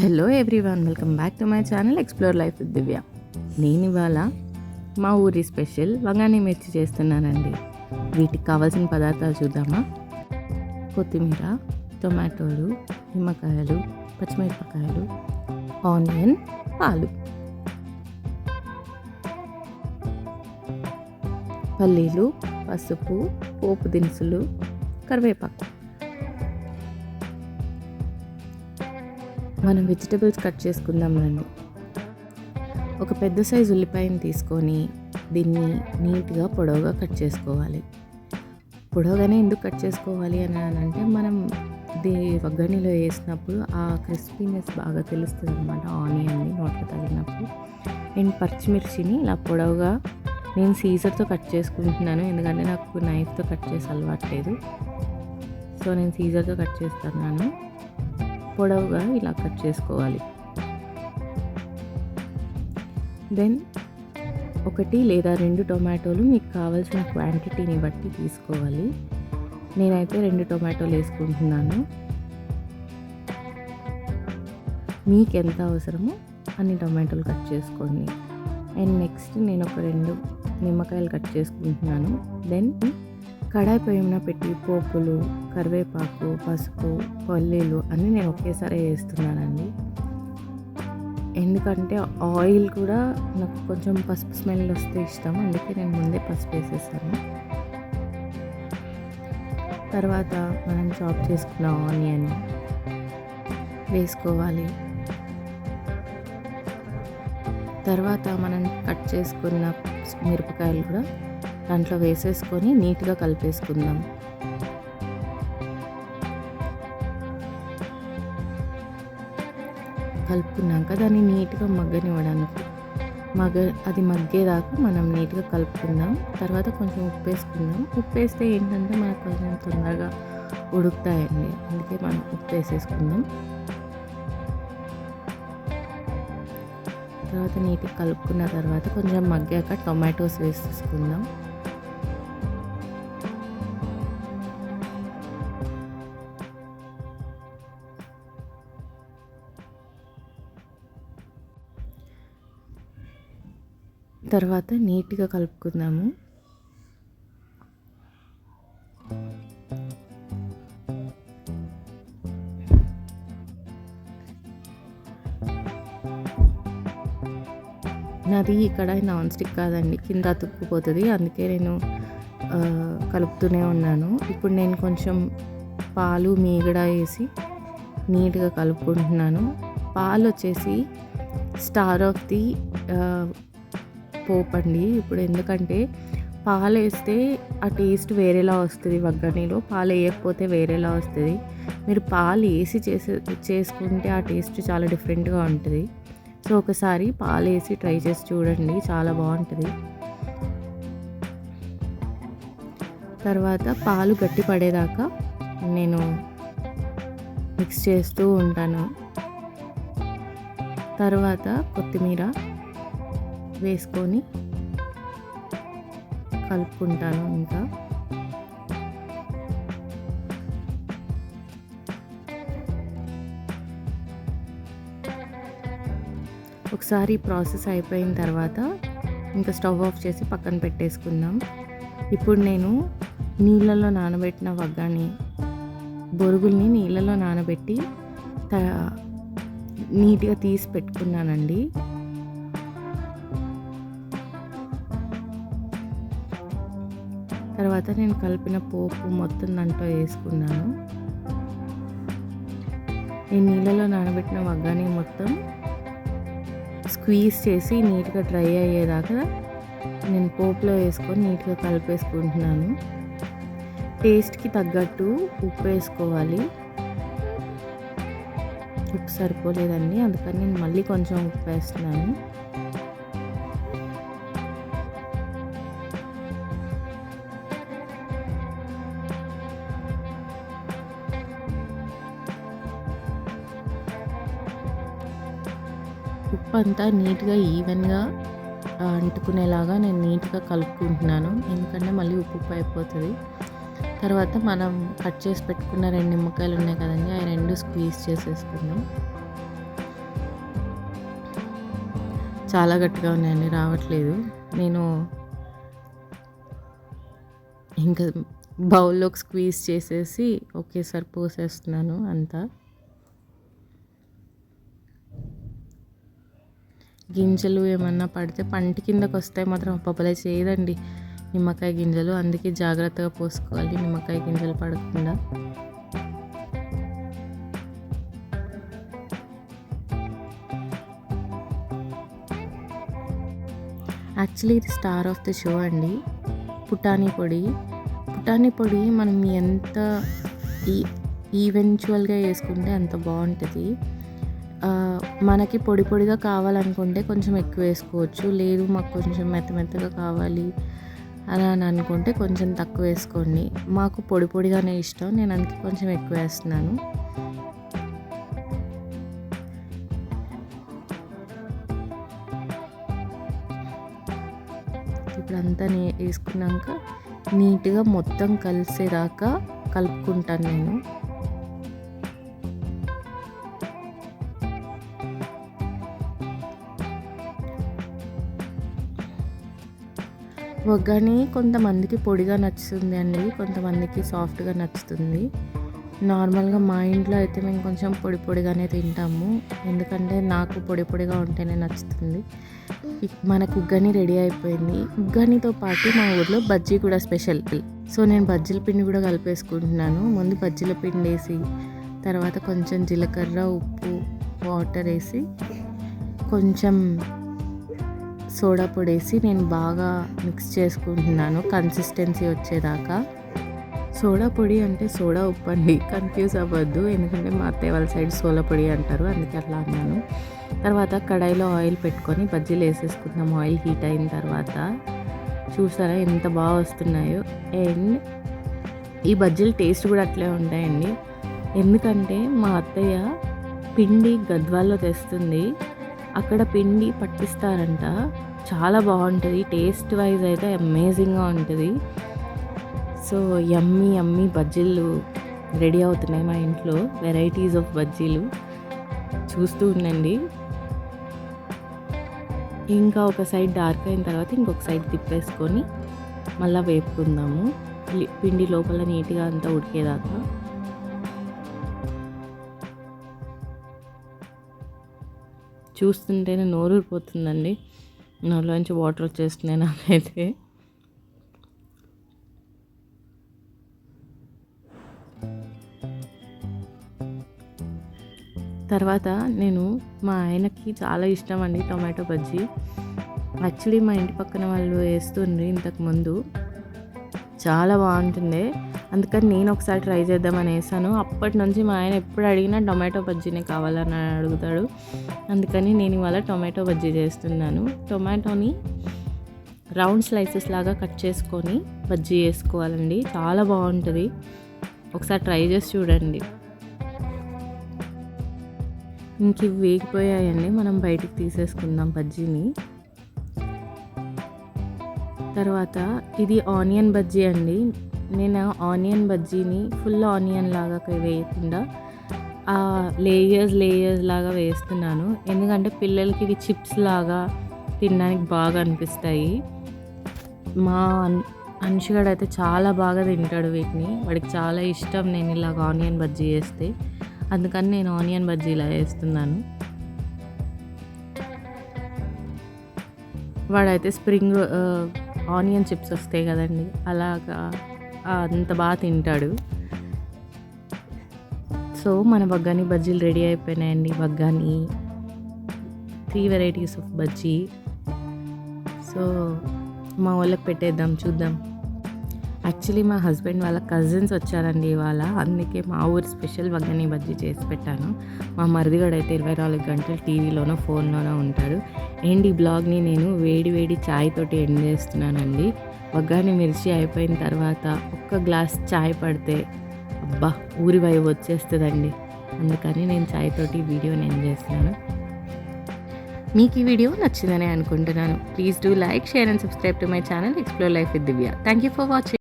Hello everyone, welcome back to my channel explore life with Divya. నేను ఇవాళ మా ఊరి స్పెషల్ వంగాని మిర్చి చేస్తున్నానండి. వీటికి కావాల్సిన పదార్థాలు చూద్దామా. కొత్తిమీర, టొమాటోలు, నిమ్మకాయలు, పచ్చిమిరపకాయలు, ఆనియన్, పాలు, పల్లీలు, పసుపు, పోపు దినుసులు, కరివేపాకు. మనం వెజిటబుల్స్ కట్ చేసుకుందాం రండి. ఒక పెద్ద సైజు ఉల్లిపాయను తీసుకొని దీన్ని నీట్గా పొడవుగా కట్ చేసుకోవాలి. పొడవుగానే ఎందుకు కట్ చేసుకోవాలి అని అంటే మనం వగ్గనిలో వేసినప్పుడు ఆ క్రిస్పీనెస్ బాగా తెలుస్తుంది అనమాట. ఆనియన్ని నోట్లో తగిలినప్పుడు. నేను పచ్చిమిర్చిని ఇలా పొడవుగా నేను సీజర్తో కట్ చేసుకుంటున్నాను, ఎందుకంటే నాకు నైఫ్తో కట్ చేసి అలవాట్లేదు. సో నేను సీజర్తో కట్ చేస్తున్నాను. పొడవుగా ఇలా కట్ చేసుకోవాలి. దెన్ 1 లేదా 2 టొమాటోలు మీకు కావాల్సిన క్వాంటిటీని బట్టి తీసుకోవాలి. నేనైతే 2 టొమాటోలు వేసుకుంటున్నాను. మీకు ఎంత అవసరమో అన్ని టొమాటోలు కట్ చేసుకోండి. అండ్ నెక్స్ట్ నేను ఒక 2 నిమ్మకాయలు కట్ చేసుకుంటున్నాను. దెన్ కడాయి పొయ్యి మీద పెట్టి పోపులు, కరివేపాకు, పసుపు, పల్లీలు అన్నీ నేను ఒకేసారి వేస్తున్నానండి. ఎందుకంటే ఆయిల్ కూడా నాకు కొంచెం పసుపు స్మెల్ వస్తే ఇష్టం, అందుకే నేను ముందే పసుపు వేసేసాను. తర్వాత మనం చాప్ చేసుకున్న ఆనియన్ వేసుకోవాలి. తర్వాత మనం కట్ చేసుకున్న మిరపకాయలు కూడా దాంట్లో వేసేసుకొని నీట్గా కలిపేసుకుందాం. కలుపుకున్నాక దాన్ని నీట్గా మగ్గనివ్వడానికి అది మగ్గేదాకా మనం నీట్గా కలుపుకుందాం. తర్వాత కొంచెం ఉప్పు వేసుకుందాం. ఉప్పు వేస్తే ఏంటంటే మనకు కొంచెం తొందరగా ఉడుకుతాయండి, అందుకే మనం ఉప్పు వేసేసుకుందాం. తర్వాత నీట్గా కలుపుకున్న తర్వాత కొంచెం మగ్గాక టొమాటోస్ వేసేసుకుందాం. తర్వాత నీట్గా కలుపుకుందాము. నాది ఈ కడాయి నాన్ స్టిక్ కాదండి, కింద అతుక్కుపోతుంది, అందుకే నేను కలుపుతూనే ఉన్నాను. ఇప్పుడు నేను కొంచెం పాలు మీగడ వేసి నీట్గా కలుపుకుంటున్నాను. పాలు వచ్చేసి స్టార్ ఆఫ్ ది పోపు అండి. ఇప్పుడు ఎందుకంటే పాలు వేస్తే ఆ టేస్ట్ వేరేలా వస్తుంది, వగ్గనిలో పాలు వేయకపోతే వేరేలా వస్తుంది. మీరు పాలు వేసి చేసుకుంటే ఆ టేస్ట్ చాలా డిఫరెంట్గా ఉంటుంది. సో ఒకసారి పాలు వేసి ట్రై చేసి చూడండి, చాలా బాగుంటుంది. తర్వాత పాలు గట్టి పడేదాకా నేను మిక్స్ చేస్తూ ఉంటాను. తర్వాత కొత్తిమీర వేసుకొని కలుపుకుంటాను. ఇంకా ఒకసారి ప్రాసెస్ అయిపోయిన తర్వాత ఇంకా స్టవ్ ఆఫ్ చేసి పక్కన పెట్టేసుకుందాం. ఇప్పుడు నేను నీళ్ళలో నానబెట్టిన వగ్గాని బొరుగుల్ని నీళ్ళలో నానబెట్టి నీట్గా తీసి పెట్టుకున్నానండి. తర్వాత నేను కలిపిన పోపు మొత్తం దాంట్లో వేసుకున్నాను. నేను నీళ్ళలో నానబెట్టిన వగ్గాని మొత్తం స్క్వీజ్ చేసి నీట్గా డ్రై అయ్యేదాకా నేను పోపులో వేసుకొని నీట్గా కలిపేసుకుంటున్నాను. టేస్ట్కి తగ్గట్టు ఉప్పు వేసుకోవాలి. ఉప్పు సరిపోలేదండి, అందుకని నేను మళ్ళీ కొంచెం ఉప్పు వేస్తున్నాను. ఉప్పు అంతా నీట్గా ఈవెన్గా అంటుకునేలాగా నేను నీట్గా కలుపుకుంటున్నాను, ఎందుకంటే మళ్ళీ ఉప్పు అయిపోతుంది. తర్వాత మనం కట్ చేసి పెట్టుకున్న 2 నిమ్మకాయలు ఉన్నాయి కదండి, ఆ 2 స్క్వీజ్ చేసేసుకుందాం. చాలా గట్టిగా ఉన్నాయండి, రావట్లేదు. నేను ఇంకా బౌల్లోకి స్క్వీజ్ చేసేసి ఒకేసారి పోసేస్తున్నాను అంతా. గింజలు ఏమన్నా పడితే పంటి కిందకు వస్తే మాత్రం అప్పలే చేయదండి నిమ్మకాయ గింజలు. అందుకే జాగ్రత్తగా పోసుకోవాలి నిమ్మకాయ గింజలు పడకుండా. యాక్చువల్లీ ఇది స్టార్ ఆఫ్ ద షో అండి, పుటానీ పొడి. పుటానీ పొడి మనం ఎంత ఈవెన్చువల్గా వేసుకుంటే అంత బాగుంటుంది. మనకి పొడి పొడిగా కావాలనుకుంటే కొంచెం ఎక్కువ వేసుకోవచ్చు, లేదు మాకు కొంచెం మెత్తగా కావాలి అలా అని అనుకుంటే కొంచెం తక్కువ వేసుకోండి. మాకు పొడి పొడిగానే ఇష్టం, నేను అందుకే కొంచెం ఎక్కువ వేస్తున్నాను. ఇప్పుడంతా వేసుకున్నాక నీట్గా మొత్తం కలిసేదాకా కలుపుకుంటాను నేను. ఒగ్గాని కొంతమందికి పొడిగా నచ్చుతుంది అండి, కొంతమందికి సాఫ్ట్గా నచ్చుతుంది. నార్మల్గా మా ఇంట్లో అయితే మేము కొంచెం పొడి పొడిగానే తింటాము, ఎందుకంటే నాకు పొడి పొడిగా ఉంటేనే నచ్చుతుంది. మనకు ఉగ్గాని రెడీ అయిపోయింది. ఉగ్గానితో పాటు మా ఊర్లో బజ్జీ కూడా స్పెషల్. సో నేను బజ్జీల పిండి కూడా కలిపేసుకుంటున్నాను. ముందు బజ్జీల పిండి వేసి తర్వాత కొంచెం జీలకర్ర, ఉప్పు, వాటర్ వేసి కొంచెం సోడా పొడి వేసి నేను బాగా మిక్స్ చేసుకుంటున్నాను కన్సిస్టెన్సీ వచ్చేదాకా. సోడా పొడి అంటే సోడా ఉప్పు అండి, కన్ఫ్యూజ్ అవ్వద్దు, ఎందుకంటే మా అత్తయ్య వాళ్ళ సైడ్ సోడా పొడి అంటారు, అందుకే అట్లా అన్నాను. తర్వాత కడాయిలో ఆయిల్ పెట్టుకొని బజ్జీలు వేసేసుకుందాం. ఆయిల్ హీట్ అయిన తర్వాత చూసారా ఎంత బాగా వస్తున్నాయో. అండ్ ఈ బజ్జీలు టేస్ట్ కూడా అట్లే ఉంటాయండి, ఎందుకంటే మా అత్తయ్య పిండి గద్వాల్లో తెస్తుంది, అక్కడ పిండి పట్టిస్తారంట, చాలా బాగుంటుంది. టేస్ట్ వైజ్ అయితే అమేజింగ్గా ఉంటుంది. సో యమ్మీ బజ్జీలు రెడీ అవుతున్నాయి మా ఇంట్లో, వెరైటీస్ ఆఫ్ బజ్జీలు చూస్తూ ఉండండి. ఇంకా ఒక సైడ్ డార్క్ అయిన తర్వాత ఇంకొక సైడ్ తిప్పేసుకొని మళ్ళీ వేపుకుందాము, పిండి లోపల నీట్గా అంతా ఉడికేదాకా. చూస్తుంటేనే నోరు ఊరిపోతుందండి, నోరులోంచి వాటర్ వచ్చేస్తున్నాయి నాకైతే. తర్వాత నేను మా ఆయనకి చాలా ఇష్టం అండి టొమాటో బజ్జీ. యాక్చువల్లీ మా ఇంటి పక్కన వాళ్ళు వేస్తుండ్రి ఇంతకుముందు, చాలా బాగుంటుంది, అందుకని నేను ఒకసారి ట్రై చేద్దామని వేసాను. అప్పటి నుంచి మా ఆయన ఎప్పుడు అడిగినా టొమాటో బజ్జీనే కావాలని అడుగుతాడు, అందుకని నేను ఇవాళ టొమాటో బజ్జీ చేస్తున్నాను. టొమాటోని రౌండ్ స్లైసెస్ లాగా కట్ చేసుకొని బజ్జీ వేసుకోవాలండి, చాలా బాగుంటుంది, ఒకసారి ట్రై చేసి చూడండి. ఇంక ఇవి వేగిపోయాయండి, మనం బయటికి తీసేసుకుందాం బజ్జీని. తర్వాత ఇది ఆనియన్ బజ్జీ అండి, నేను ఆనియన్ బజ్జీని ఫుల్ ఆనియన్ లాగా వేయకుండా లేయర్స్ లాగా వేస్తున్నాను, ఎందుకంటే పిల్లలకి ఇవి చిప్స్ లాగా తినడానికి బాగా అనిపిస్తాయి. మా అంశుగాడు అయితే చాలా బాగా తింటాడు వీటిని, వాడికి చాలా ఇష్టం నేను ఇలాగ ఆనియన్ బజ్జీ వేస్తే, అందుకని నేను ఆనియన్ బజ్జీ ఇలా వేస్తున్నాను. వాడైతే స్ప్రింగ్ ఆనియన్ చిప్స్ వస్తాయి కదండి, అలాగా అంత బాగా తింటాడు. సో మన బగ్గాని బజ్జీలు రెడీ అయిపోయినాయండి. బగ్గాని 3 వెరైటీస్ ఆఫ్ బజ్జీ. సో మా వాళ్ళకి పెట్టేద్దాం, చూద్దాం. యాక్చువల్లీ మా హస్బెండ్ వాళ్ళ కజిన్స్ వచ్చారండి ఇవాళ, అందుకే మా ఊరి స్పెషల్ బగ్గాని బజ్జీ చేసి పెట్టాను. మా మరిదిగాడైతే 24 గంటలు టీవీలోనో ఫోన్లోనో ఉంటాడు. అండ్ ఈ బ్లాగ్ని నేను వేడి చాయ్ తోటి ఎండ్ చేస్తున్నానండి. బగ్గాని మిర్చి అయిపోయిన తర్వాత ఒక్క గ్లాస్ చాయ్ పడితే అబ్బా ఊరి వైపు వచ్చేస్తుందండి, అందుకని నేను చాయ్ తోటి వీడియోని ఎండ్ చేస్తున్నాను. మీకు ఈ వీడియో నచ్చిందని అనుకుంటున్నాను. Please do like, share and subscribe to my channel explore life with Divya. Thank you for watching.